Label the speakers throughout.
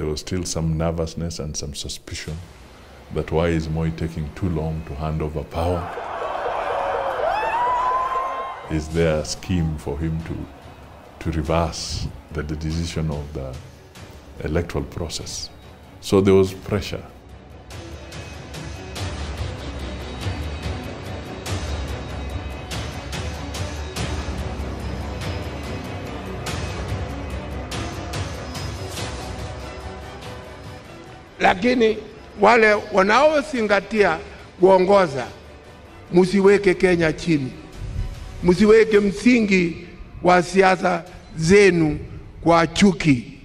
Speaker 1: there was still some nervousness and some suspicion that why is Moi taking too long to hand over power? Is there a scheme for him to reverse the decision of the electoral process? So there was pressure.
Speaker 2: Lakini wale wanaozingatia kuongoza, msiweke Kenya chini. Msiweke msingi wa siasa zenu kwa chuki.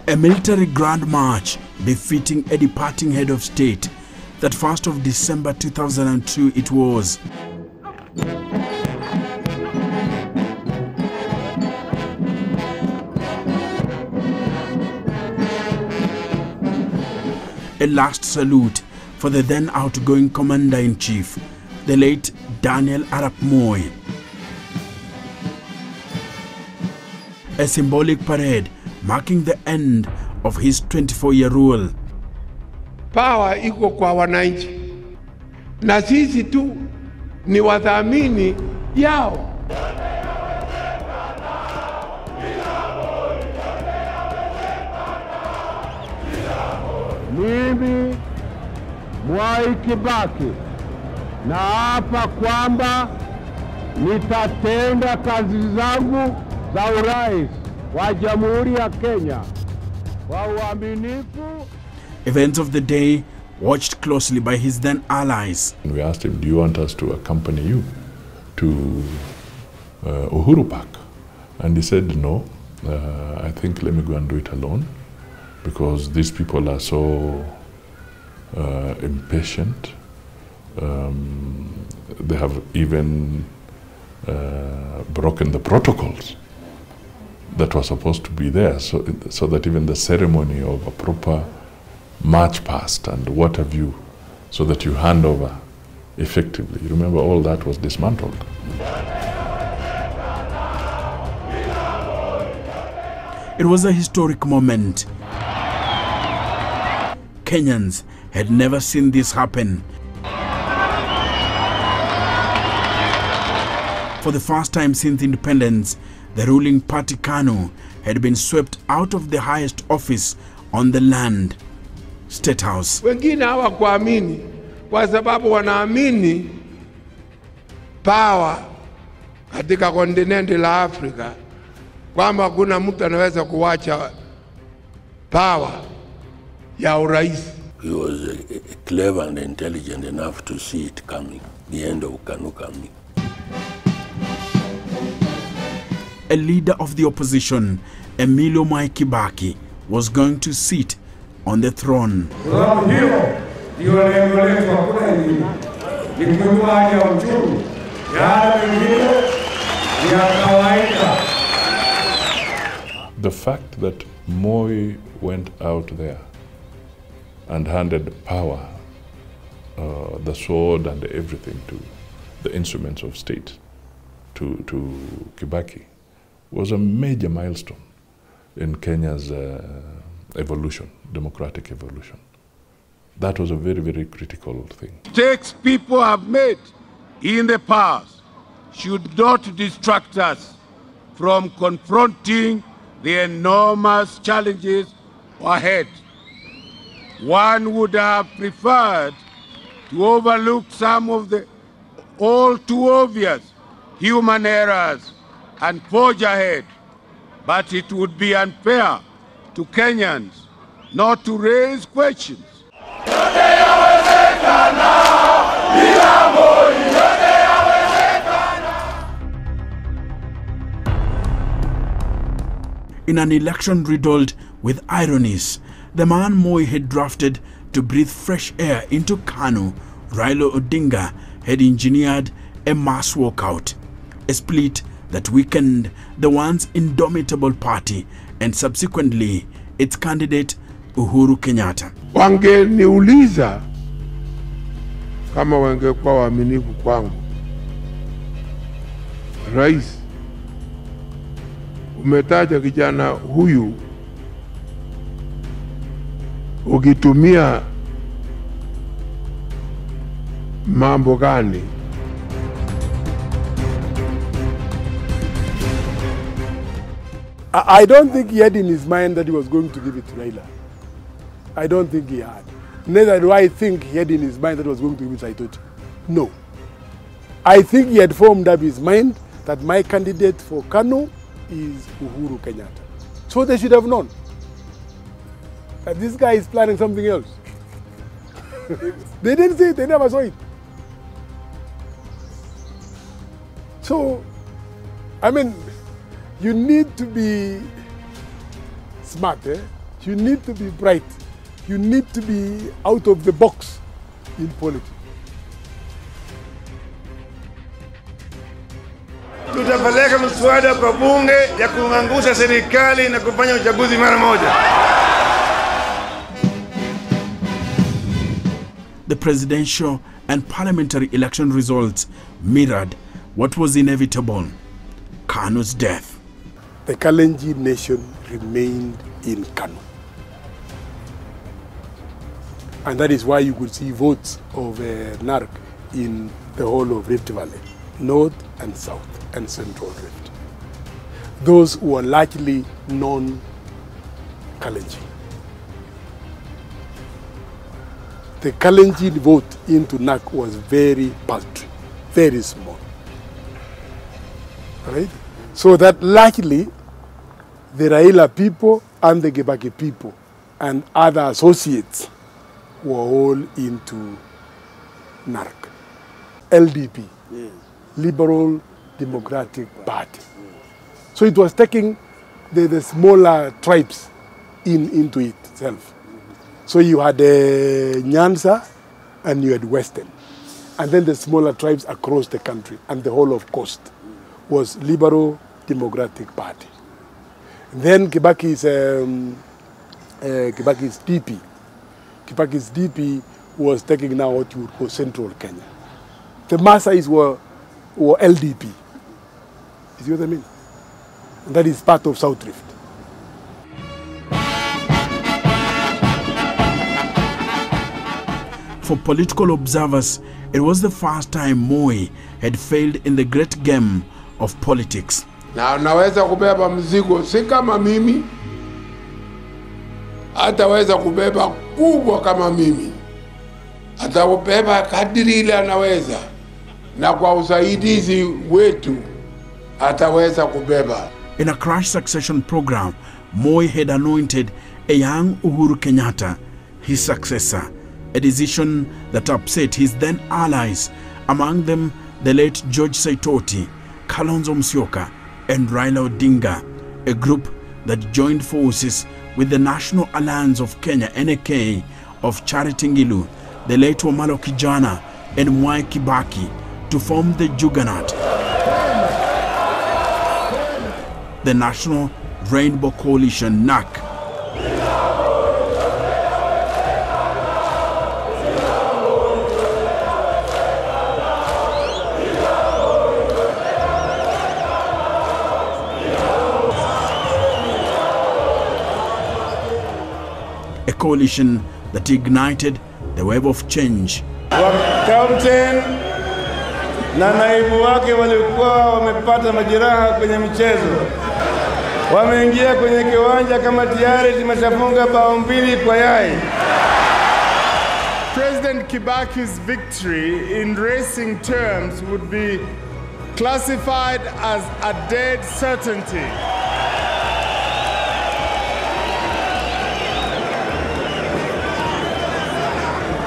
Speaker 3: A military grand march befitting a departing head of state. That 1st of December 2002 it was. A last salute for the then outgoing Commander-in-Chief, the late Daniel Arap Moi. A symbolic parade marking the end of his 24-year rule.
Speaker 2: Power iko kwa wananchi, na sisi tu ni wadhamini yao. Mimi Mwai Kibaki naapa kwamba nitatenda kazi zangu za urais wa Jamhuri ya Kenya kwa uaminifu.
Speaker 3: Events of the day watched closely by his then allies.
Speaker 1: We asked him, do you want us to accompany you to Uhuru Park? And he said, no, I think let me go and do it alone, because these people are so impatient. They have even broken the protocols that were supposed to be there, so that even the ceremony of a proper march past and what have you, so that you hand over effectively. You remember, all that was dismantled.
Speaker 3: It was a historic moment. Kenyans had never seen this happen. For the first time since independence, the ruling party KANU had been swept out of the highest office on the land, State House.
Speaker 2: Wengine hawakuamini kwa sababu wanaamini power katika kontinenti la Afrika, kwamba kuna mtu anaweza kuwacha power ya urais.
Speaker 4: He was clever and intelligent enough to see it coming, the end of KANU coming.
Speaker 3: A leader of the opposition, Emilio Mwai Kibaki, was going to sit on the throne.
Speaker 1: The fact that Moi went out there and handed power, the sword and everything, to the instruments of state, to Kibaki, was a major milestone in Kenya's evolution, democratic evolution. That was a very, very critical thing.
Speaker 2: Mistakes people have made in the past should not distract us from confronting the enormous challenges ahead. One would have preferred to overlook some of the all too obvious human errors and forge ahead, but it would be unfair to Kenyans not to raise questions.
Speaker 3: In an election riddled with ironies, the man Moi had drafted to breathe fresh air into KANU, Raila Odinga, had engineered a mass walkout, a split that weakened the once indomitable party and subsequently its candidate Uhuru Kenyatta.
Speaker 2: Wangeniuliza kama wangekuwa waaminifu kwangu, Rais
Speaker 5: umetaja kijana huyu, ukitumia mambo gani?
Speaker 6: I don't think he had in his mind that he was going to give it to Raila. I don't think he had. Neither do I think he had in his mind that he was going to give it to Saitoti. No. I think he had formed up his mind that my candidate for Kano is Uhuru Kenyatta. So they should have known that this guy is planning something else. They didn't see it, they never saw it. So, I mean, you need to be smart, eh? You need to be bright. You need to be out of the box in politics.
Speaker 7: Tutapeleka mswada kwa bunge ya kuangusha serikali na kufanya uchaguzi mara moja.
Speaker 3: The presidential and parliamentary election results mirrored what was inevitable: Kanu's death.
Speaker 6: The Kalenjin nation remained in Kanu. And that is why you could see votes of NARC in the whole of Rift Valley, North and South and Central Rift. Those were largely non-Kalenjin. The Kalenjin vote into NARC was very paltry, very small. Right? So that largely the Raila people and the Kibaki people and other associates were all into NARC. LDP, Liberal Democratic Party. So it was taking the smaller tribes into itself. So you had Nyanza and you had Western. And then the smaller tribes across the country and the whole of Coast was Liberal Democratic Party. Then Kibaki's DP. Kibaki's DP was taking now what you would call Central Kenya. The Maasais were LDP. You see what I mean? And that is part of South Rift.
Speaker 3: For political observers, it was the first time Moi had failed in the great game of politics.
Speaker 5: Na unaweza kubeba mzigo, si kama mimi, ataweza kubeba kubwa kama mimi. Atabeba kadiri ile anaweza, na kwa usaidizi wetu ataweza kubeba.
Speaker 3: In a crash succession program, Moi had anointed a young Uhuru Kenyatta his successor, a decision that upset his then allies, among them the late George Saitoti, Kalonzo Musyoka, and Raila Odinga, a group that joined forces with the National Alliance of Kenya, NAK, of Charity Ngilu, the late Wamalo Kijana, and Mwai Kibaki to form the Juggernaut, the National Rainbow Coalition, NAC. A coalition that ignited the wave of change.
Speaker 7: Captain na naibu wake walikuwa wamepata majeraha kwenye mchezo. Wameingia kwenye kiwanja kama tayari zimeshafunga bao 2 kwa yai.
Speaker 8: President Kibaki's victory in racing terms would be classified as a dead certainty.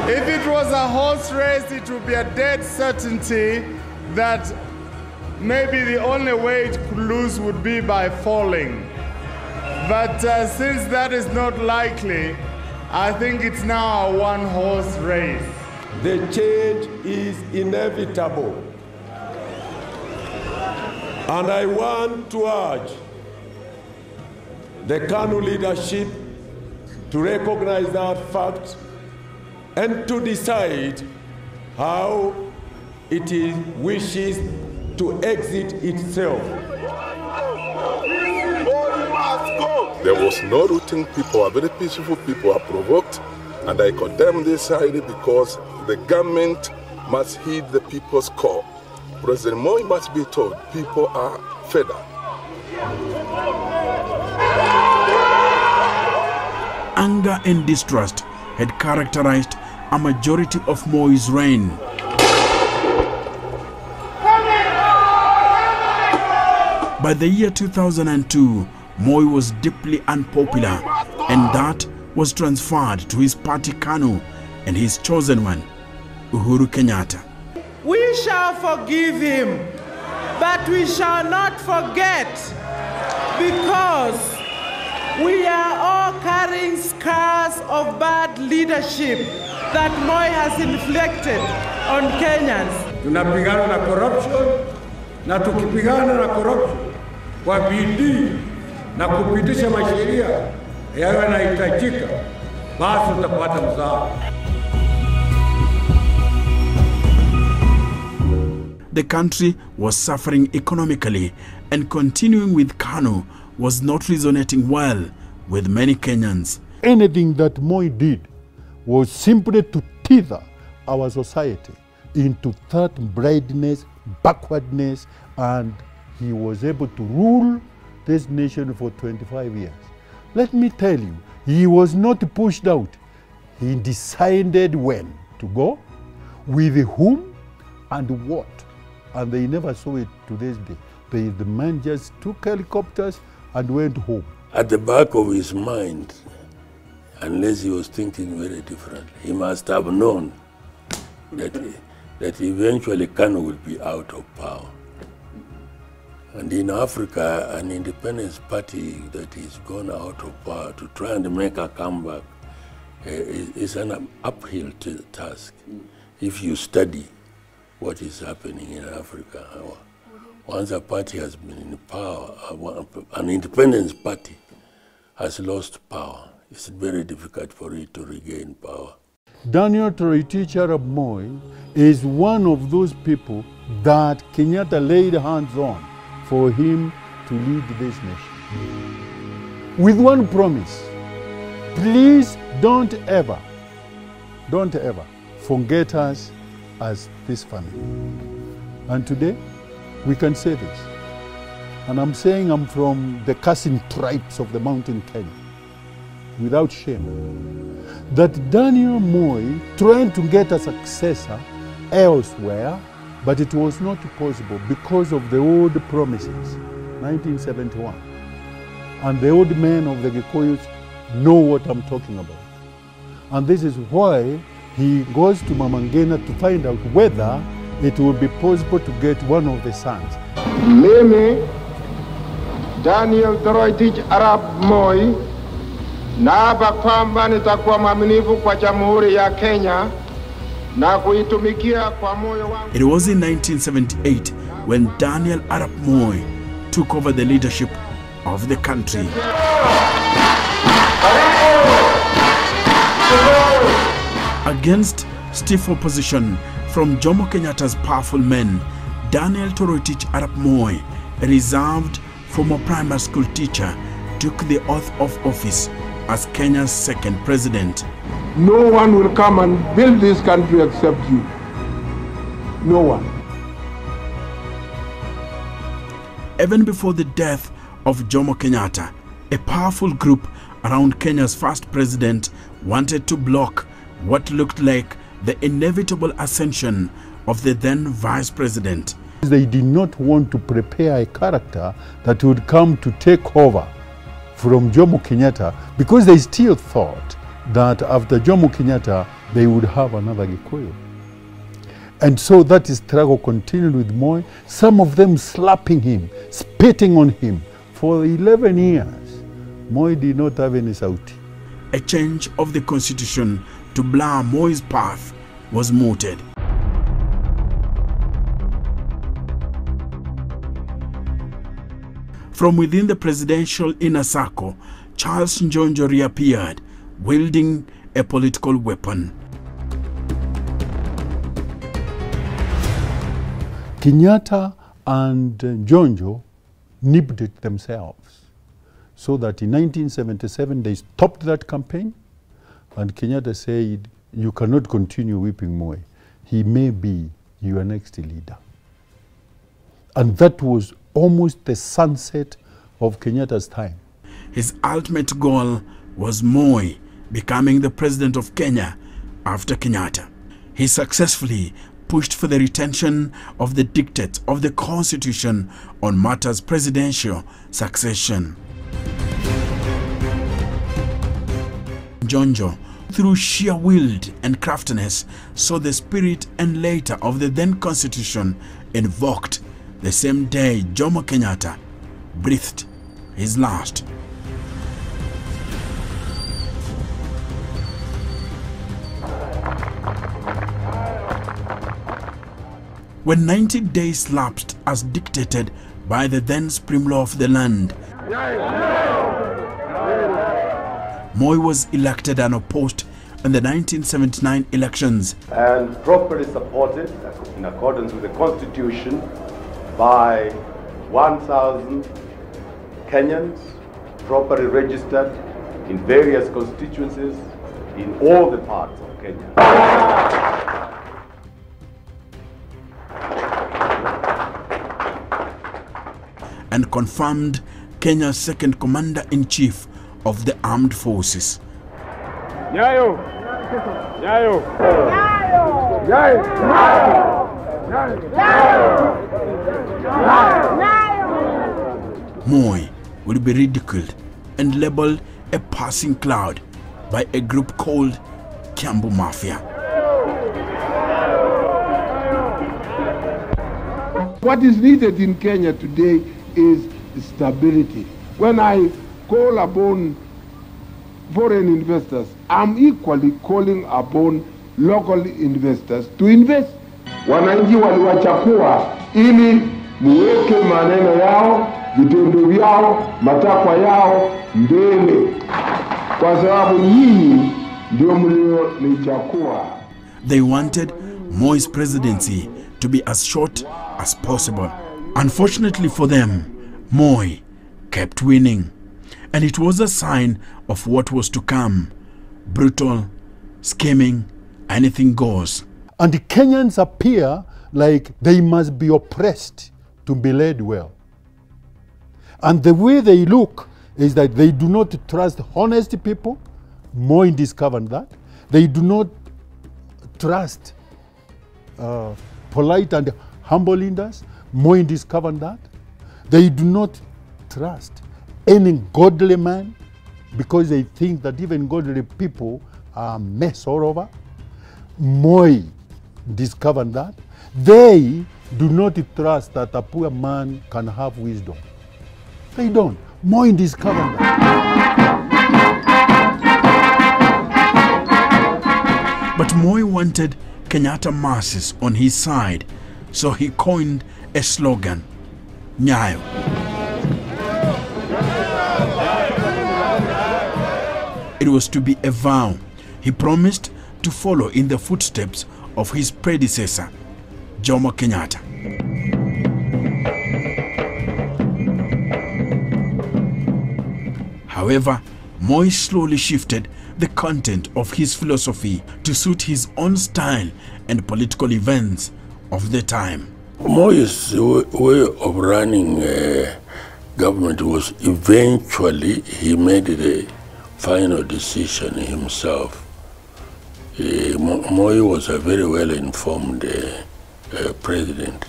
Speaker 8: If it was a horse race, it would be a dead certainty that maybe the only way it could lose would be by falling. But since that is not likely, I think it's now a one-horse race.
Speaker 9: The change is inevitable. And I want to urge the KANU leadership to recognize that fact and to decide how it wishes to exit itself.
Speaker 10: There was no looting. People are very peaceful. People are provoked. And I condemn this highly because the government must heed the people's call. President Moi must be told people are fed up.
Speaker 3: Anger and distrust had characterized a majority of Moi's reign. By the year 2002, Moi was deeply unpopular, and that was transferred to his party KANU and his chosen one, Uhuru Kenyatta.
Speaker 11: We shall forgive him, but we shall not forget, because we are all carrying scars of bad leadership that Moi has inflicted on Kenyans.
Speaker 12: Tunapigana na corruption, na tukipigana na corruption kwa bidii na kupitisha masheria yayo yanahitajika, basi tutapata msaada.
Speaker 3: The country was suffering economically, and continuing with KANU was not resonating well with many Kenyans.
Speaker 13: Anything that Moi did was simply to tether our society into third blindness, backwardness, and he was able to rule this nation for 25 years. Let me tell you, he was not pushed out. He decided when to go, with whom, and what. And they never saw it to this day. The man just took helicopters and went home.
Speaker 4: At the back of his mind, unless he was thinking very differently, he must have known that eventually KANU will be out of power. And in Africa, an independence party that is gone out of power to try and make a comeback is an uphill task. If you study what is happening in Africa, once a party has been in power, an independence party has lost power. It's very difficult for it to regain power.
Speaker 13: Daniel Toroitich Arap Moi is one of those people that Kenyatta laid hands on for him to lead this nation. With one promise, please don't ever forget us as this family. And today, we can say this. And I'm saying I'm from the Kasin tribes of the mountain Kenya, without shame, that Daniel Moi trying to get a successor elsewhere, but it was not possible because of the old promises, 1971. And the old men of the Gikuyus know what I'm talking about. And this is why he goes to Mamangena to find out whether it will be possible to get one of the sons.
Speaker 5: Mimi, Daniel Toroitich Arap Moi, naapa kwamba nitakuwa mwaminifu kwa Jamhuri ya Kenya na kuitumikia kwa moyo wangu.
Speaker 3: It was in 1978 when Daniel Arap Moi took over the leadership of the country. Against stiff opposition from Jomo Kenyatta's powerful men, Daniel Toroitich Arap Moi, a reserved former primary school teacher, took the oath of office as Kenya's second president.
Speaker 5: No one will come and build this country except you. No one.
Speaker 3: Even before the death of Jomo Kenyatta, a powerful group around Kenya's first president wanted to block what looked like the inevitable ascension of the then vice president.
Speaker 13: They did not want to prepare a character that would come to take over from Jomo Kenyatta, because they still thought that after Jomo Kenyatta, they would have another Gikuyu. And so that struggle continued with Moi, some of them slapping him, spitting on him. For 11 years, Moi did not have any sauti.
Speaker 3: A change of the constitution to blur Moi's path was mooted. From within the presidential inner circle, Charles Njonjo reappeared, wielding a political weapon.
Speaker 13: Kenyatta and Njonjo nipped it themselves. so that in 1977 they stopped that campaign, and Kenyatta said, you cannot continue whipping Moi. He may be your next leader. And that was almost the sunset of Kenyatta's time.
Speaker 3: His ultimate goal was Moi becoming the president of Kenya after Kenyatta. He successfully pushed for the retention of the dictates of the Constitution on matters presidential succession. Jonjo, through sheer will and craftiness, saw the spirit and letter of the then Constitution invoked the same day Jomo Kenyatta breathed his last. When 90 days lapsed as dictated by the then supreme law of the land, Moi was elected and opposed in the 1979 elections.
Speaker 14: And properly supported in accordance with the Constitution by 1,000 Kenyans, properly registered in various constituencies in all the parts of Kenya.
Speaker 3: And confirmed Kenya's second commander-in-chief of the armed forces.
Speaker 5: Nyayo! Nyayo! Nyayo! Nyayo!
Speaker 3: Moi will be ridiculed and labeled a passing cloud by a group called Kiambu Mafia.
Speaker 5: What is needed in Kenya today is stability. When I call upon foreign investors, I'm equally calling upon local investors to invest. Wananchi waliwachakua ili muweke maneno yao, vitendo vyao, matakwa yao mbele, kwa sababu nyinyi ndio mlionichakua.
Speaker 3: They wanted Moi's presidency to be as short as possible. Unfortunately for them, Moi kept winning, and it was a sign of what was to come. Brutal, scheming, anything goes.
Speaker 13: And the Kenyans appear like they must be oppressed to be led well. And the way they look is that they do not trust honest people. Moi discovered that. They do not trust polite and humble leaders. Moi discovered that. They do not trust any godly man because they think that even godly people are a mess all over. Moi discovered that. They do not trust that a poor man can have wisdom. They don't. Moi discovered that.
Speaker 3: But Moi wanted Kenyatta masses on his side, so he coined a slogan, Nyayo. It was to be a vow. He promised to follow in the footsteps of his predecessor, Jomo Kenyatta. However, Moi slowly shifted the content of his philosophy to suit his own style and political events of the time.
Speaker 4: Moi's way of running government was eventually he made the final decision himself. Moi was a very well-informed president.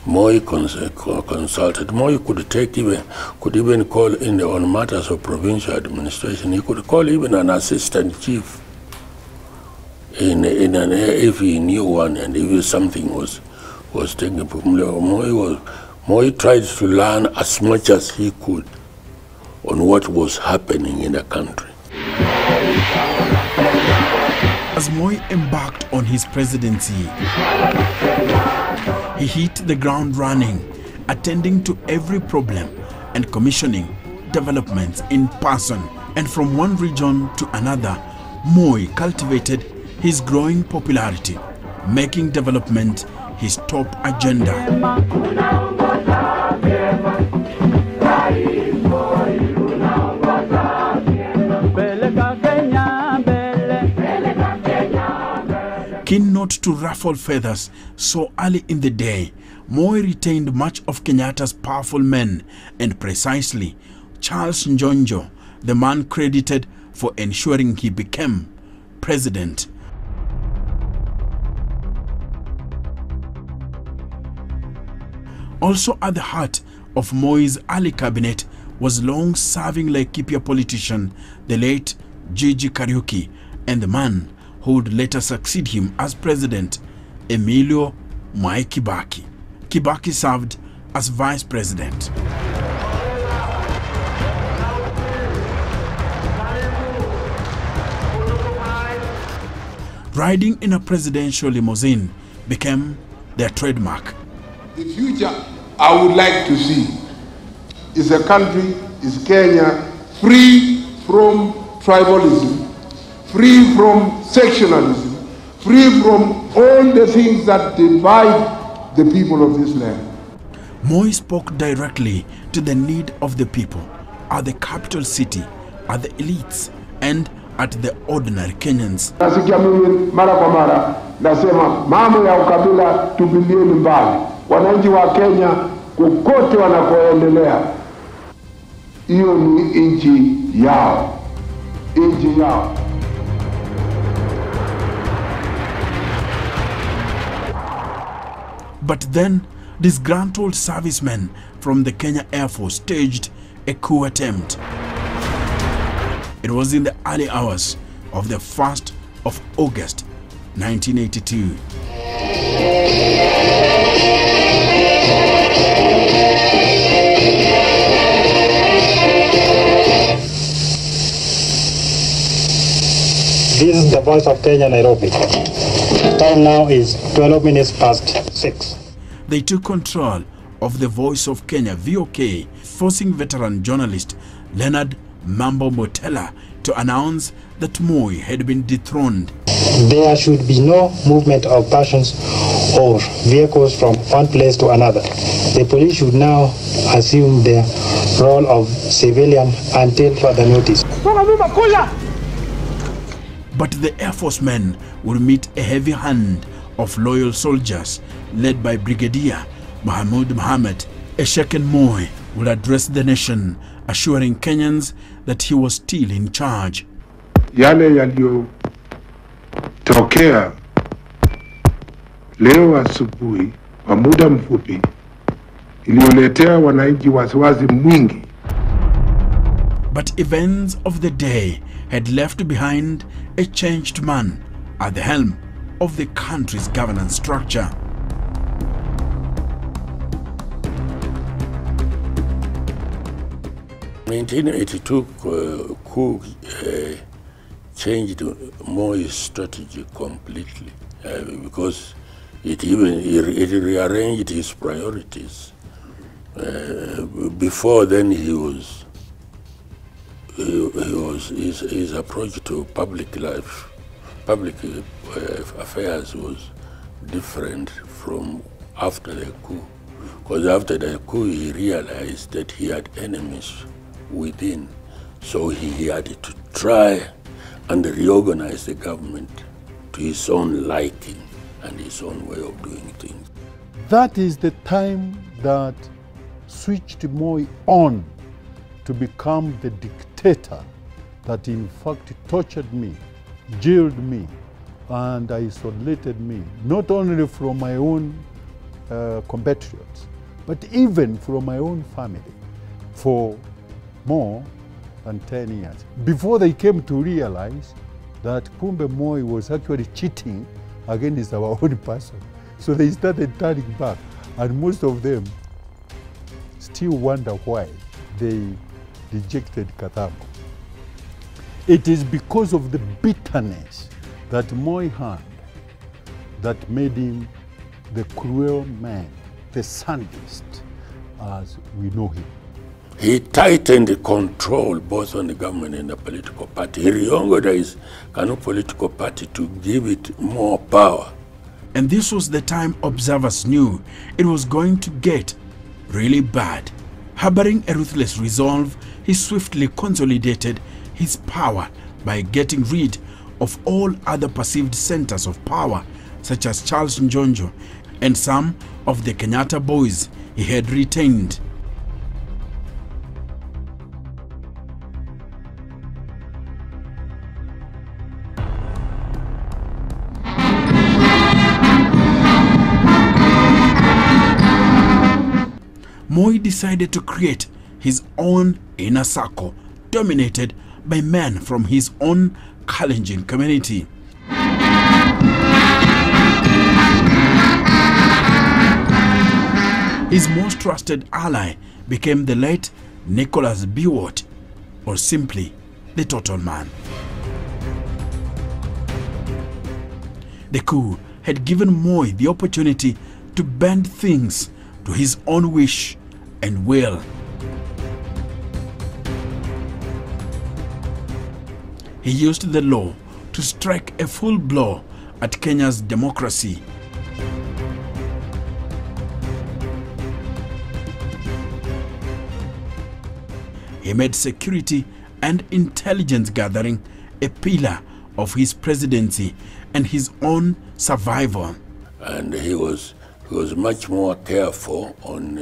Speaker 4: Moi consulted. Moi could even call in on matters of provincial administration. He could call even an assistant chief if he knew one and if something was taken from Moi tried to learn as much as he could on what was happening in the country.
Speaker 3: As Moi embarked on his presidency, he hit the ground running, attending to every problem and commissioning developments in person. And from one region to another, Moi cultivated his growing popularity, making development his top agenda. not to ruffle feathers so early in the day, Moi retained much of Kenyatta's powerful men, and precisely Charles Njonjo, the man credited for ensuring he became president. Also at the heart of Moi's early cabinet was long-serving Laikipia politician, the late Gigi Kariuki, and the man who would later succeed him as president, Emilio Mwai Kibaki. Kibaki served as vice president. Riding in a presidential limousine became their trademark.
Speaker 5: The future I would like to see is a country, is Kenya, free from tribalism, free from sectionalism, free from all the things that divide the people of this land.
Speaker 3: Moi spoke directly to the need of the people at the capital city, at the elites, and at the ordinary Kenyans.
Speaker 5: Nasikia mimi mara kwa mara nasema mambo ya ukabila tubilieni mbali. Wananchi wa Kenya kokote wanakoendelea, hiyo ni nchi yao, nchi yao.
Speaker 3: But then, disgruntled servicemen from the Kenya Air Force staged a coup attempt. It was in the early hours of the 1st of August, 1982.
Speaker 15: This is the voice of Kenya, Nairobi. Time now is 12 minutes past 6.
Speaker 3: They took control of the Voice of Kenya, VOK, forcing veteran journalist Leonard Mambo Motela to announce that Moi had been dethroned.
Speaker 15: There should be no movement of persons or vehicles from one place to another. The police should now assume their role of civilian until further notice.
Speaker 3: But the Air Force men would meet a heavy hand of loyal soldiers led by Brigadier Mahmoud Mohammed. A shaken Moi would address the nation, assuring Kenyans that he was still in charge.
Speaker 5: Yale yaliyotokea leo asubuhi kwa muda mfupi ilioletea wananchi wasiwasi mwingi.
Speaker 3: But events of the day had left behind a changed man at the helm of the country's governance structure.
Speaker 4: In 1982 coup changed Moi's strategy completely because it rearranged his priorities. Before then, his approach to public life, public affairs was different from after the coup. Because after the coup, he realized that he had enemies within, so he had to try and reorganize the government to his own liking and his own way of doing things.
Speaker 13: That is the time that switched Moi on to become the dictator that in fact tortured me, jailed me, and isolated me, not only from my own compatriots, but even from my own family for more than 10 years. Before they came to realize that Kumbe Moi was actually cheating against our own person. So they started turning back, and most of them still wonder why they rejected Katambo. It is because of the bitterness that Moi had that made him the cruel man, the sadist as we know him.
Speaker 4: He tightened the control both on the government and the political party. He reorganized Kanu political party to give it more power.
Speaker 3: And this was the time observers knew it was going to get really bad. Harboring a ruthless resolve, he swiftly consolidated his power by getting rid of all other perceived centers of power such as Charles Njonjo and some of the Kenyatta boys he had retained. Moi decided to create his own inner circle, dominated by men from his own Kalenjin community. His most trusted ally became the late Nicholas Biwott, or simply the Total Man. The coup had given Moi the opportunity to bend things to his own wish and will. He used the law to strike a full blow at Kenya's democracy. He made security and intelligence gathering a pillar of his presidency and his own survival.
Speaker 4: And he was much more careful on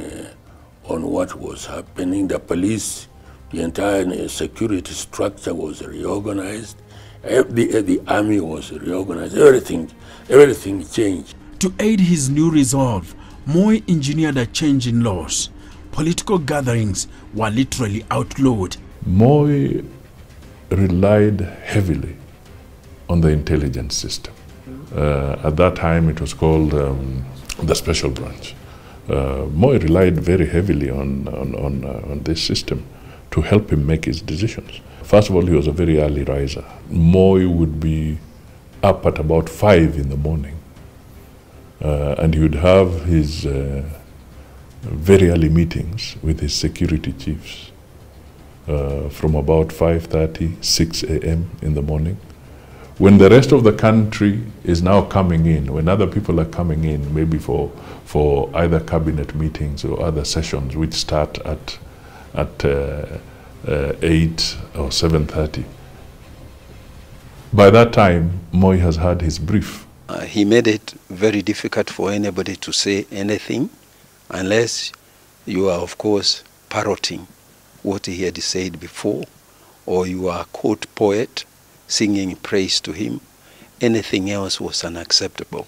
Speaker 4: what was happening. The police, the entire security structure was reorganized. The army was reorganized. Everything changed.
Speaker 3: To aid his new resolve, Moi engineered a change in laws. Political gatherings were literally outlawed.
Speaker 1: Moi relied heavily on the intelligence system. At that time it was called the Special Branch. Moi relied very heavily on this system to help him make his decisions. First of all, he was a very early riser. Moi would be up at about 5 in the morning, and he would have his very early meetings with his security chiefs from about 5:30, 6 a.m. in the morning. When the rest of the country is now coming in, when other people are coming in, maybe for either cabinet meetings or other sessions which start at 8 or 7:30. By that time, Moi has had his brief.
Speaker 16: He made it very difficult for anybody to say anything unless you are, of course, parroting what he had said before, or you are a court poet singing praise to him. Anything else was unacceptable.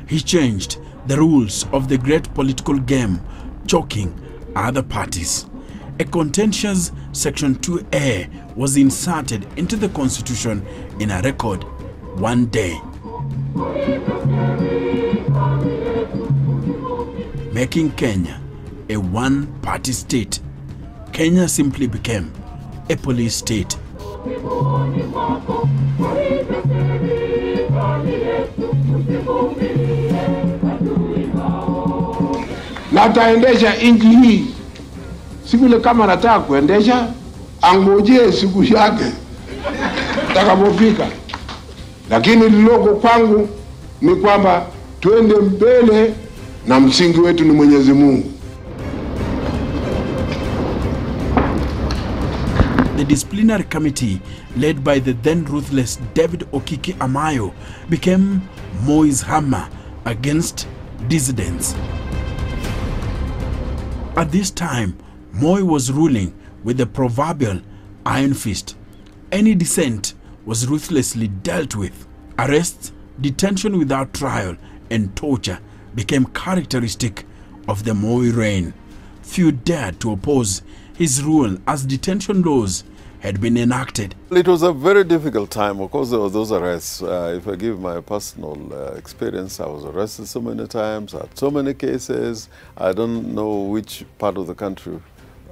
Speaker 3: He changed the rules of the great political game, choking other parties. A contentious Section 2A was inserted into the Constitution in a record one day, making Kenya a one-party state. Kenya simply became a police state.
Speaker 5: Na ataendesha nchi hii si vile kama anataka kuendesha, angojee siku yake takapofika. Lakini liloko kwangu ni kwamba tuende mbele na msingi wetu ni Mwenyezi Mungu.
Speaker 3: The disciplinary committee, led by the then ruthless David Okiki Amayo, became Moi's hammer against dissidents. At this time, Moi was ruling with the proverbial iron fist. Any dissent was ruthlessly dealt with. Arrests, detention without trial, and torture became characteristic of the Moi reign. Few dared to oppose his rule as detention laws had been enacted.
Speaker 17: It was a very difficult time. Of course, there were those arrests. If I give my personal experience, I was arrested so many times, I had so many cases. I don't know which part of the country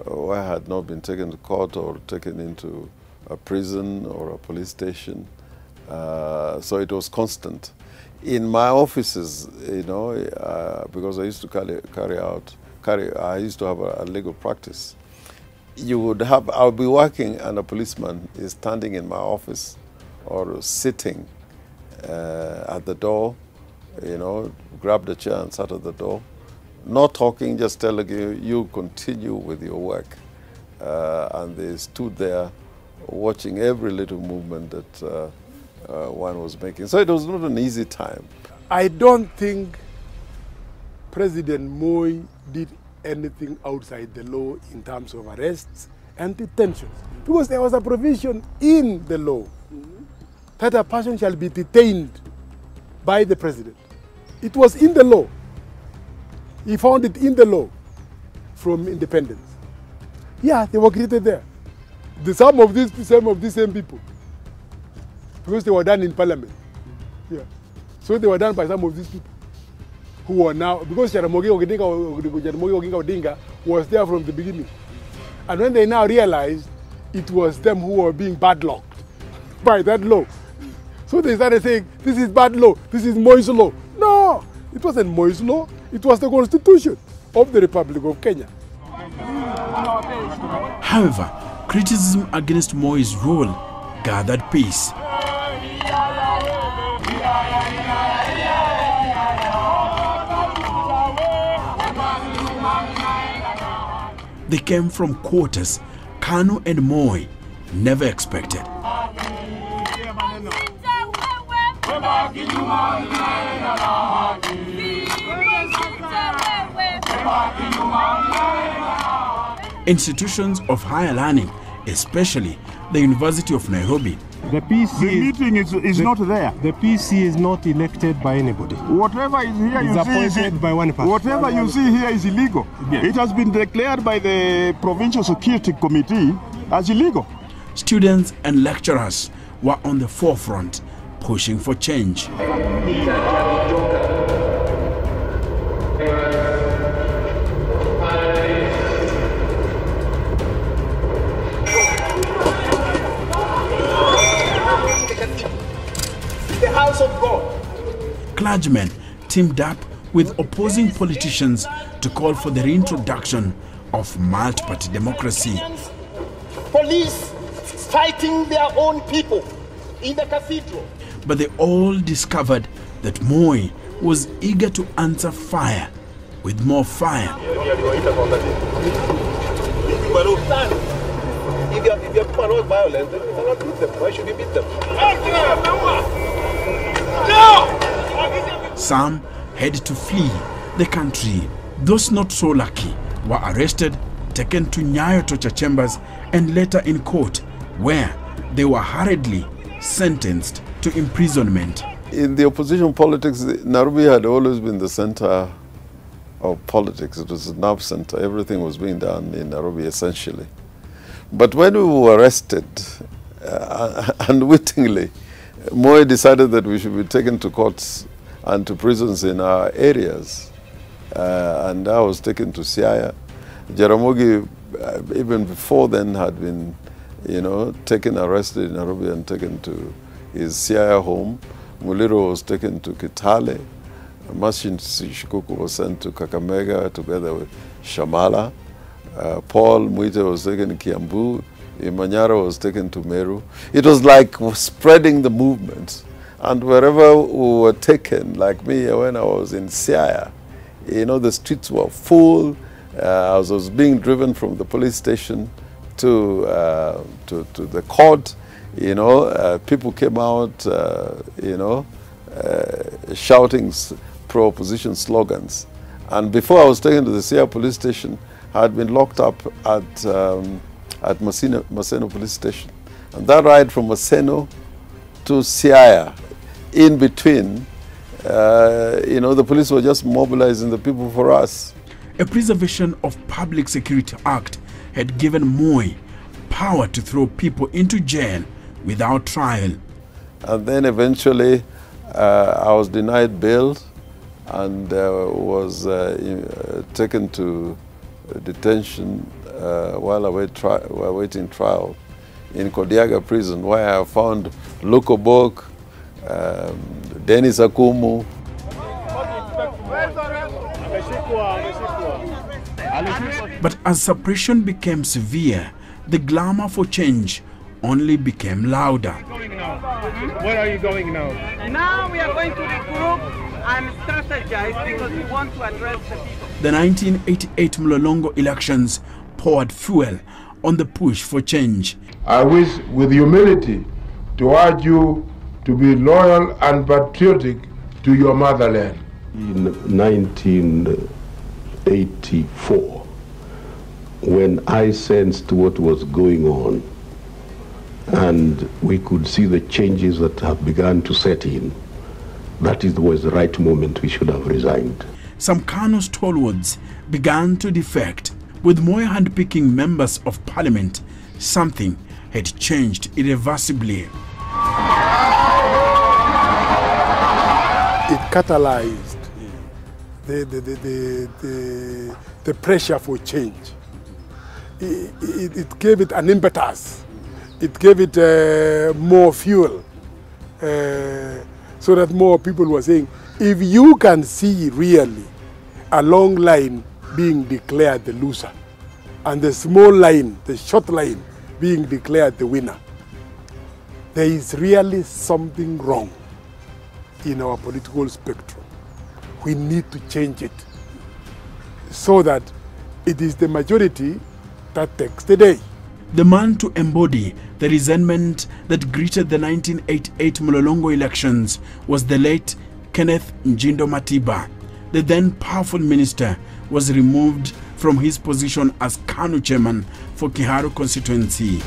Speaker 17: where I had not been taken to court or taken into a prison or a police station. So it was constant. In my offices, you know, because I used to I used to have a legal practice. I'll be working and a policeman is standing in my office or sitting at the door, you know, grabbed a chair and sat at the door. Not talking, just telling you continue with your work. And they stood there watching every little movement that one was making. So it was not an easy time.
Speaker 6: I don't think President Moi did anything outside the law in terms of arrests and detentions, because there was a provision in the law that a person shall be detained by the president. It was in the law. He found it in the law from independence. Yeah, they were created there. Some of these same people, because they were done in parliament. Yeah. So they were done by some of these people who are now, because Jaramogi Oginga Odinga was there from the beginning. And when they now realized it was them who were being badlocked by that law, so they started saying, this is bad law, this is Moi's law. No, it wasn't Moi's law, it was the Constitution of the Republic of Kenya.
Speaker 3: However, criticism against Moi's role gathered pace. They came from quarters Kanu and Moi never expected. Institutions of higher learning, especially the University of Nairobi.
Speaker 18: The meeting is not there. The PC is not elected by anybody. Whatever is here you see by one person. Whatever you see here is illegal. Yes. It has been declared by the Provincial Security Committee as illegal.
Speaker 3: Students and lecturers were on the forefront, pushing for change.
Speaker 19: The house of God.
Speaker 3: Clergymen teamed up with opposing politicians to call for the reintroduction of multi-party democracy.
Speaker 19: Police fighting their own people in the cathedral.
Speaker 3: But they all discovered that Moi was eager to answer fire with more fire.
Speaker 19: If your people are not violent, then you cannot beat them. Why should you beat them?
Speaker 3: Some had to flee the country. Those not so lucky were arrested, taken to Nyayo torture chambers, and later in court, where they were hurriedly sentenced to imprisonment.
Speaker 17: In the opposition politics, Nairobi had always been the center of politics. It was the nerve center. Everything was being done in Nairobi, essentially. But when we were arrested, unwittingly, Moi decided that we should be taken to courts and to prisons in our areas. And I was taken to Siaya. Jaramogi, even before then, had been, taken, arrested in Nairobi and taken to his Siaya home. Muliro was taken to Kitale. Mashin Shikuku was sent to Kakamega together with Shamala. Paul Mwite was taken to Kiambu. Imanyara was taken to Meru. It was like spreading the movement. And wherever we were taken, like me when I was in Siaya, the streets were full. I was being driven from the police station to the court. People came out, shouting pro-opposition slogans. And before I was taken to the Siaya police station, I had been locked up at Maseno police station. And that ride from Maseno to Siaya, in between, the police were just mobilizing the people for us.
Speaker 3: A Preservation of Public Security Act had given Moi power to throw people into jail without trial.
Speaker 17: And then eventually I was denied bail and was taken to detention while awaiting trial in Kodiaga prison, where I found Luko Bok, Dennis Akumu.
Speaker 3: But as suppression became severe, the glamour for change only became louder.
Speaker 20: Where are you going now?
Speaker 11: Now we are going to regroup and strategize because we want to address the people.
Speaker 3: The 1988 Mlolongo elections poured fuel on the push for change.
Speaker 5: I wish with humility to urge you to be loyal and patriotic to your motherland.
Speaker 21: In 1984, when I sensed what was going on, and we could see the changes that have begun to set in, that was the right moment we should have resigned.
Speaker 3: Some Kano stalwarts began to defect. With Moi handpicking members of parliament, something had changed irreversibly.
Speaker 6: It catalyzed the pressure for change. It gave it an impetus. It gave it more fuel, so that more people were saying, if you can see really a long line being declared the loser, and the small line, the short line, being declared the winner, there is really something wrong in our political spectrum. We need to change it so that it is the majority that takes the day.
Speaker 3: The man to embody the resentment that greeted the 1988 Mlolongo elections was the late Kenneth Njindo Matiba. The then powerful minister was removed from his position as Kanu chairman for Kiharu constituency.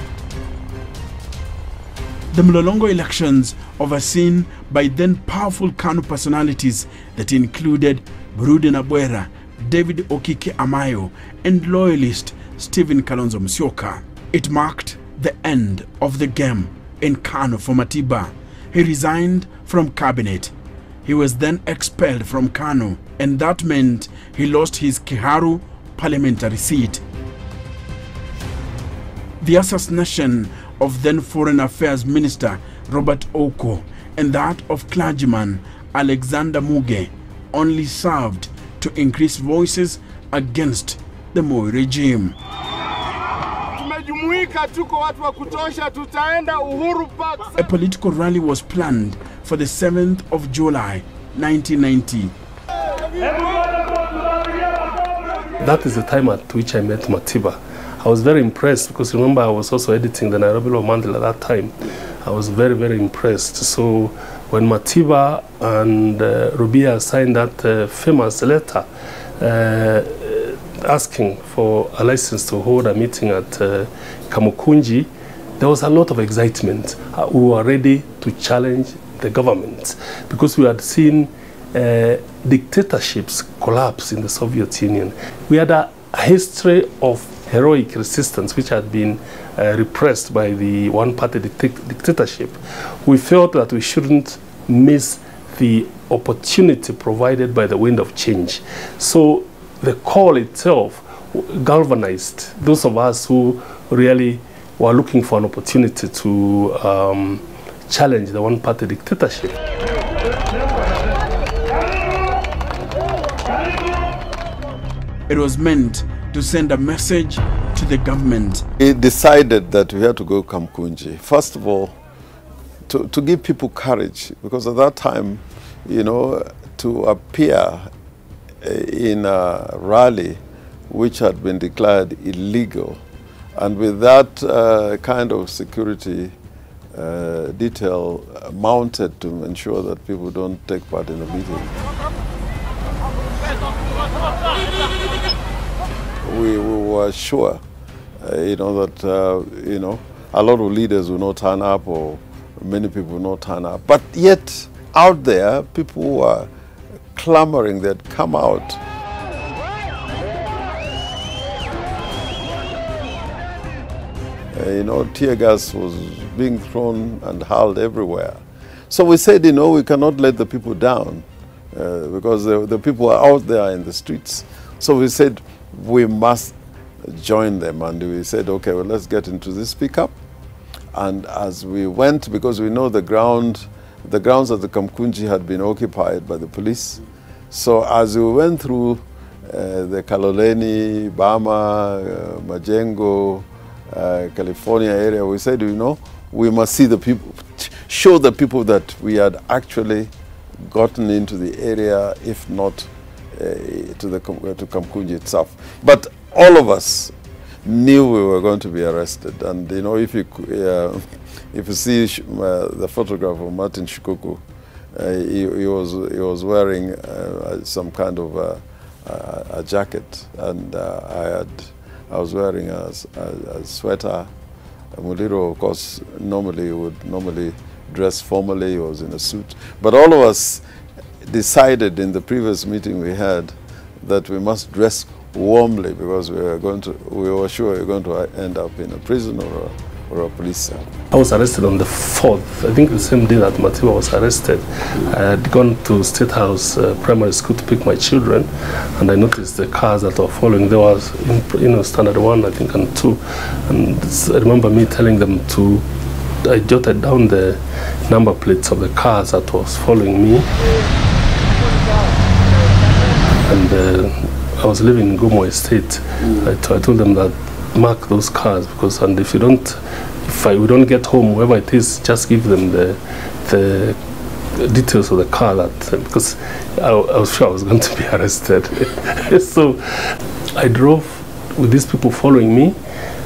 Speaker 3: The Mlolongo elections, overseen by then powerful Kanu personalities that included Bruden Abwera, David Okike Amayo, and loyalist Stephen Kalonzo Musyoka. It marked the end of the game in Kano for Matiba. He resigned from cabinet. He was then expelled from Kano, and that meant he lost his Kiharu parliamentary seat. The assassination of then Foreign Affairs Minister Robert Oko and that of clergyman Alexander Muge only served to increase voices against the Moi regime. A political rally was planned for the 7th of July, 1990.
Speaker 22: That is the time at which I met Matiba. I was very impressed because remember I was also editing the Nairobi Law Monthly at that time. I was very, very impressed. So when Matiba and Rubia signed that famous letter asking for a license to hold a meeting at Kamukunji, there was a lot of excitement. We were ready to challenge the government because we had seen dictatorships collapse in the Soviet Union. We had a history of heroic resistance which had been repressed by the one-party dictatorship. We felt that we shouldn't miss the opportunity provided by the wind of change. So the call itself galvanized those of us who really were looking for an opportunity to challenge the one-party dictatorship.
Speaker 3: It was meant to send a message to the government.
Speaker 17: We decided that we had to go Kamkunji. First of all, to give people courage, because at that time, you know, to appear in a rally which had been declared illegal, and with that kind of security detail mounted to ensure that people don't take part in the meeting. We were sure, you know, that, you know, a lot of leaders will not turn up or many people will not turn up. But yet, out there, people were clamoring, they'd come out. You know, tear gas was being thrown and hurled everywhere. So we said, you know, we cannot let the people down because the people are out there in the streets. So we said, we must join them. And we said, okay, well, let's get into this pickup. And as we went, because we know the grounds of the Kamkunji had been occupied by the police. So as we went through the Kaloleni, Bama, Majengo, California area, we said, you know, we must see the people, show the people that we had actually gotten into the area, if not to Kamkunji itself. But all of us, knew we were going to be arrested. And you know, if you see the photograph of Martin Shikuku, he was wearing some kind of a jacket, and I was wearing a sweater. Muliro, of course, would dress formally. He was in a suit. But all of us decided in the previous meeting we had that we must dress warmly because we were sure we were going to end up in a prison or a police cell.
Speaker 22: I was arrested on the 4th, I think the same day that Matiba was arrested. I had gone to State House Primary School to pick my children, and I noticed the cars that were following. There was, standard 1, I think, and 2. And I remember me telling them to, I jotted down the number plates of the cars that was following me. And I was living in Gomo Estate. I told them that mark those cars, because if we don't get home, whoever it is, just give them the details of the car, because I was sure I was going to be arrested. So I drove with these people following me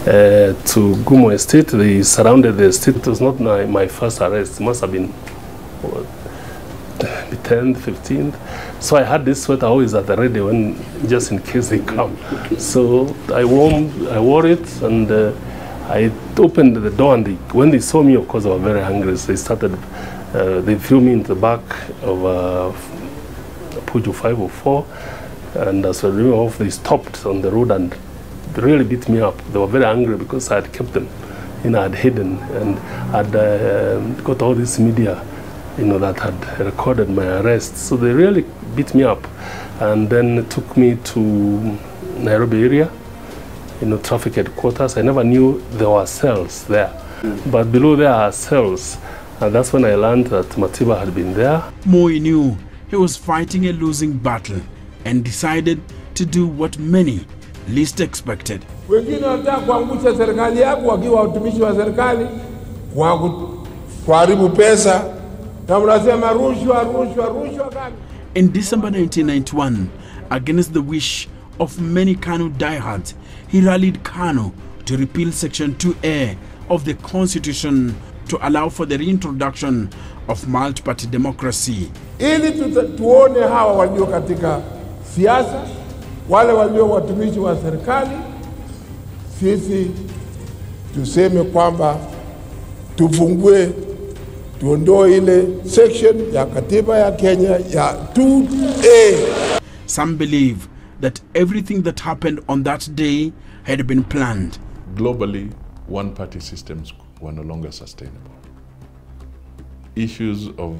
Speaker 22: to Gomo Estate. They surrounded the estate. It was not my first arrest. It must have been the 10th, 15th. So I had this sweater always at the ready just in case they come. So I wore it, and I opened the door, and when they saw me, of course, they were very hungry. So they threw me into the back of Pujo 504, and as I drove off, they stopped on the road and really beat me up. They were very angry because I had kept them, I had hidden, and I'd got all this media that had recorded my arrest. So they really beat me up, and then took me to Nairobi area, traffic headquarters. I never knew there were cells there, but below there are cells, and that's when I learned that Matiba had been there.
Speaker 3: Moi knew he was fighting a losing battle and decided to do what many least expected.
Speaker 5: Wengine wanataka kuangusha serikali yako wakiwa watumishi wa serikali, kuharibu pesa.
Speaker 3: In December 1991, against the wish of many KANU diehards, he rallied KANU to repeal Section 2A of the Constitution to allow for the reintroduction of multi-party democracy.
Speaker 5: Ili tuone hawa walio katika siasa, wale walio watumishi wa serikali, sisi tuseme kwamba tufungue, tuondoe ile section ya katiba ya Kenya ya 2A.
Speaker 3: Some believe that everything that happened on that day had been planned.
Speaker 1: Globally, one-party systems were no longer sustainable. Issues of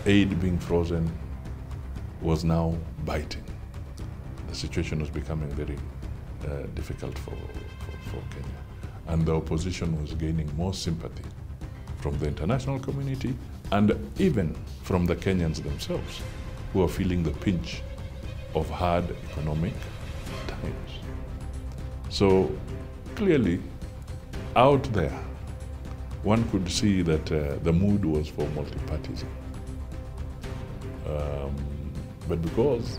Speaker 1: aid being frozen was now biting. The situation was becoming very difficult for Kenya. And the opposition was gaining more sympathy from the international community and even from the Kenyans themselves, who are feeling the pinch of hard economic times. So clearly, out there, one could see that the mood was for multi-partyism. But because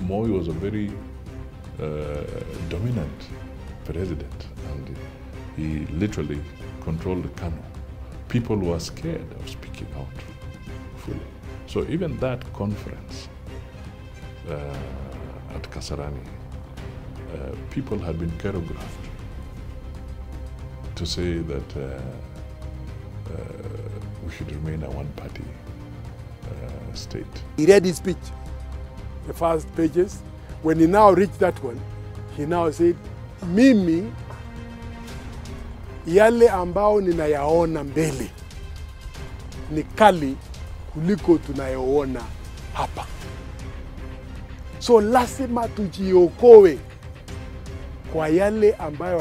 Speaker 1: Moi was a very dominant president, and he literally controlled KANU, people were scared of speaking out fully. So even that conference at Kasarani, people had been choreographed to say that we should remain a one-party state.
Speaker 6: He read his speech, the first pages. When he now reached that one, he now said, mimi yale ambao ninayaona mbele ni kali kuliko tunayoona hapa. So lazima tujiokoe kwa yale ambayo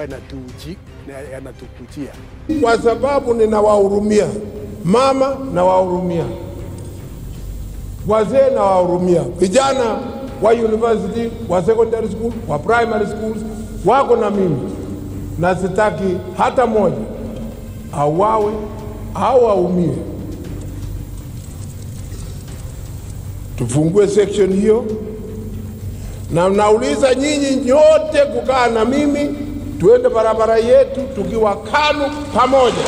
Speaker 6: yanatukujia.
Speaker 5: Kwa sababu ninawahurumia, mama nawahurumia, wazee nawahurumia, vijana wa university, wa secondary school, wa primary schools wako na mimi, na sitaki hata moja awawe au aumie. Tufungue section hiyo, Na mnauliza nyinyi nyote kukaa na mimi tuende barabara yetu tukiwa KANU pamoja.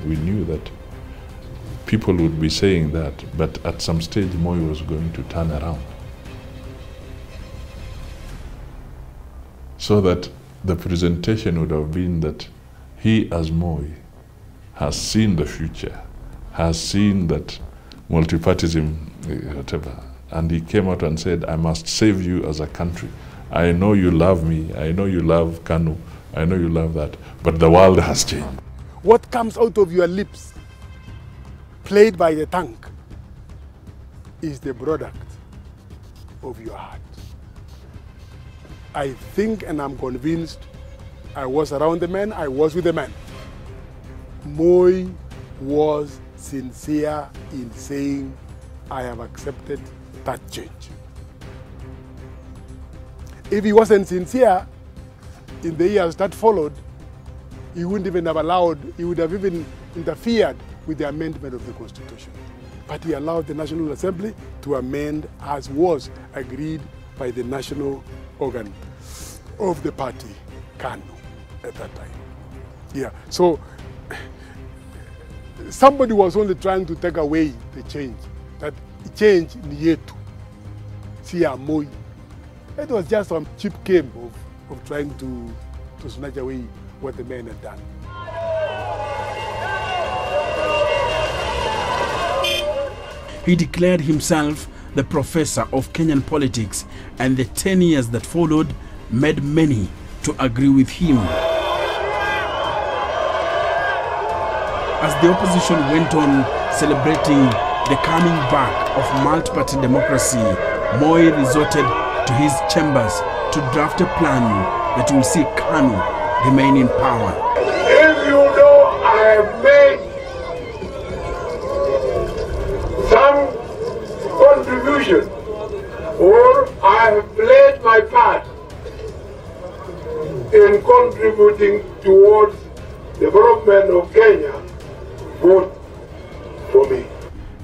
Speaker 1: We knew that people would be saying that, but at some stage Moi was going to turn around. So that the presentation would have been that he, as Moi, has seen the future, has seen that multipartyism, whatever, and he came out and said, I must save you as a country. I know you love me, I know you love KANU, I know you love that, but the world has changed.
Speaker 6: What comes out of your lips, played by the tongue, is the product of your heart. I think and I'm convinced I was around the man, I was with the man. Moi was sincere in saying, I have accepted that change. If he wasn't sincere in the years that followed, he wouldn't even have allowed, he would have even interfered with the amendment of the Constitution. But he allowed the National Assembly to amend as was agreed by the national organ of the party, KANU, at that time. Yeah, so somebody was only trying to take away the change. That change ni yetu, si ya Moi. It was just some cheap game of trying to snatch away what the man had done.
Speaker 3: He declared himself the professor of Kenyan politics, and the 10 years that followed made many to agree with him. As the opposition went on celebrating the coming back of multi-party democracy, Moi resorted to his chambers to draft a plan that will see KANU remain in power.
Speaker 5: If you know I have made some contribution or I have played my part in contributing towards the development of Kenya, vote for me.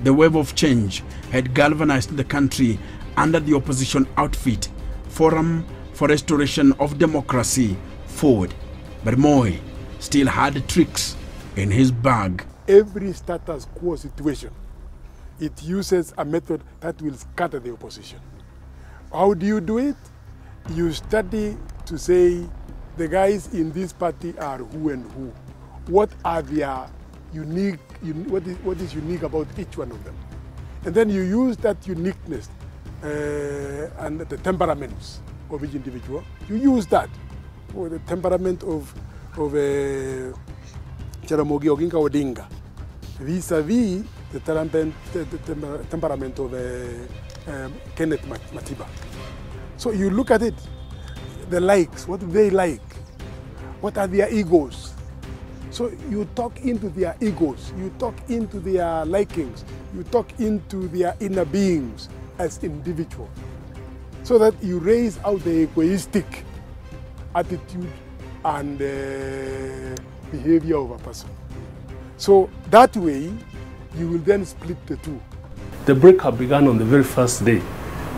Speaker 3: The wave of change had galvanized the country under the opposition outfit, Forum for Restoration of Democracy, FORD. But Moi still had tricks in his bag.
Speaker 6: Every status quo situation, it uses a method that will scatter the opposition. How do you do it? You study to say the guys in this party are who and who. What are their unique, what is unique about each one of them? And then you use that uniqueness and the temperaments of each individual. You use that, or the temperament of Jaramogi Oginga Odinga, vis-a-vis the temperament of Kenneth Matiba. So you look at it, the likes, what do they like? What are their egos? So you talk into their egos, you talk into their likings, you talk into their inner beings as individuals, so that you raise out the egoistic attitude and behavior of a person. So that way, you will then split the two.
Speaker 22: The breakup began on the very first day,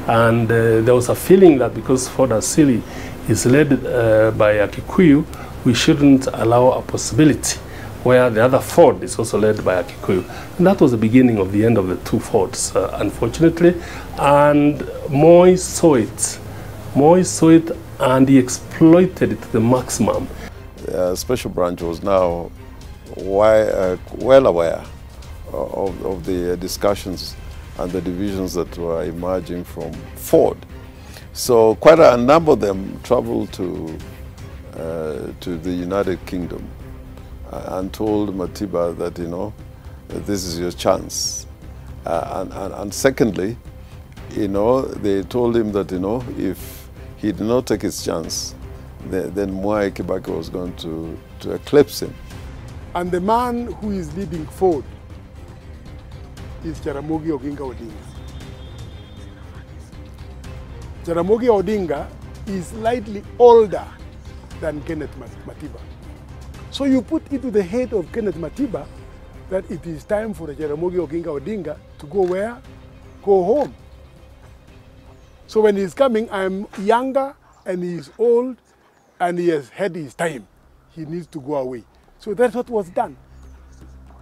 Speaker 22: and there was a feeling that because Ford Asili is led by a Kikuyu, we shouldn't allow a possibility where the other Ford is also led by a Kikuyu. And that was the beginning of the end of the two Fords, unfortunately. And Moi saw it. Moi saw it and he exploited it to the maximum.
Speaker 17: The special branch was now well aware of the discussions and the divisions that were emerging from Ford. So quite a number of them traveled to the United Kingdom and told Matiba that, you know, this is your chance. And secondly, you know, they told him that, you know, if he did not take his chance, then Mwai Kibaki was going to eclipse him.
Speaker 6: And the man who is leading Ford is Jaramogi Oginga Odinga. Jaramogi Odinga is slightly older than Kenneth Matiba. So you put into the head of Kenneth Matiba that it is time for Jaramogi Oginga Odinga to go where? Go home. So when he's coming, I'm younger and he's old and he has had his time. He needs to go away. So that's what was done.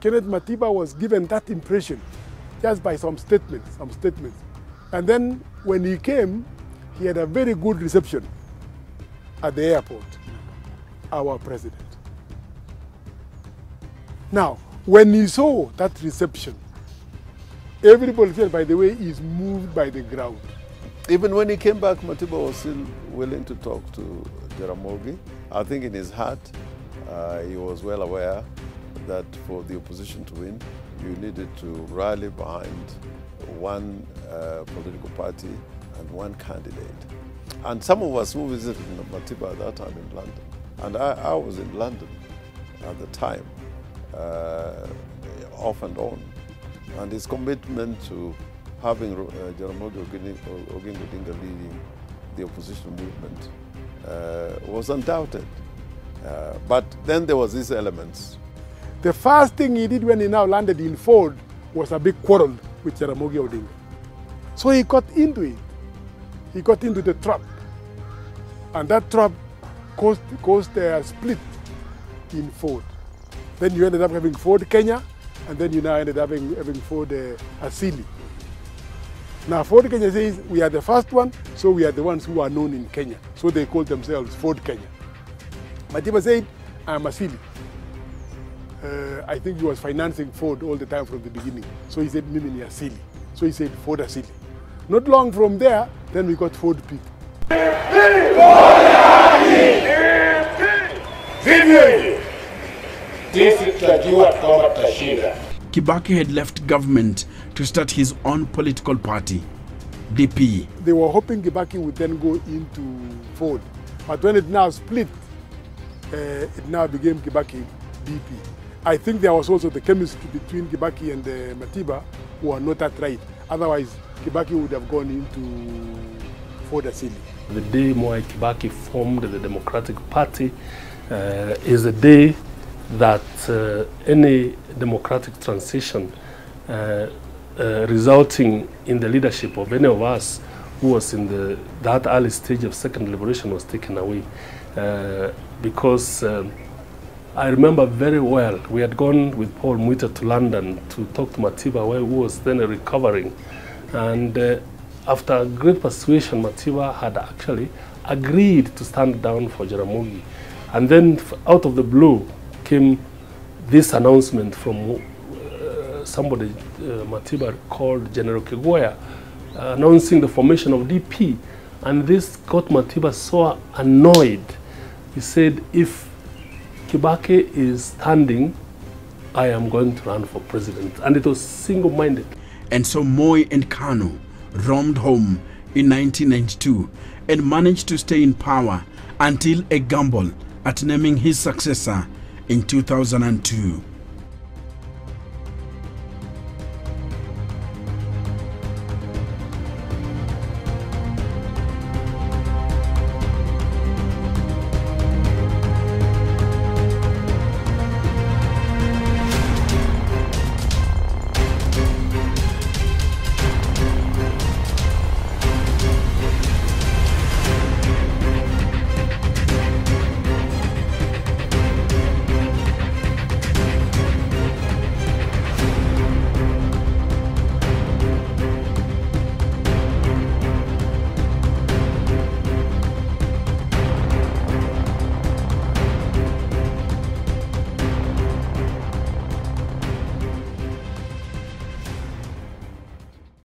Speaker 6: Kenneth Matiba was given that impression just by some statements. And then when he came, he had a very good reception at the airport, our president. Now, when he saw that reception, everybody said, by the way, he's moved by the ground.
Speaker 17: Even when he came back, Matiba was still willing to talk to Jaramogi. I think in his heart, he was well aware that for the opposition to win, you needed to rally behind one political party and one candidate. And some of us who visited Matiba at that time in London, and I was in London at the time, off and on, and his commitment to having Jaramogi Oginga Odinga leading the opposition movement was undoubted. But then there was these elements.
Speaker 6: The first thing he did when he now landed in Ford was a big quarrel with Jaramogi Odinga. So he got into it. He got into the trap. And that trap caused a split in Ford. Then you ended up having Ford Kenya, and then you now ended up having Ford Asili. Now Ford Kenya says, we are the first one, so we are the ones who are known in Kenya. So they call themselves Ford Kenya. Matiba said, I'm Asili. I think he was financing Ford all the time from the beginning. So he said, Mimi ni Asili. So he said, Ford Asili. Not long from there, then we got Ford people.
Speaker 3: Kibaki had left government to start his own political party, DP.
Speaker 6: They were hoping Kibaki would then go into Ford. But when it now split, it now became Kibaki DP. I think there was also the chemistry between Kibaki and Matiba who are not that right. Otherwise, Kibaki would have gone into Ford Asili.
Speaker 22: The day Moi Kibaki formed the Democratic Party is a day that any democratic transition resulting in the leadership of any of us who was in that early stage of second liberation was taken away. Because I remember very well, we had gone with Paul Mwita to London to talk to Matiba, where he was then recovering. And after great persuasion, Matiba had actually agreed to stand down for Jaramogi. And then out of the blue came this announcement from somebody Matiba called General Kigwaya, announcing the formation of DP. And this got Matiba so annoyed. He said, if Kibaki is standing, I am going to run for president. And it was single-minded.
Speaker 3: And so Moi and Kanu roamed home in 1992 and managed to stay in power until a gamble at naming his successor in 2002.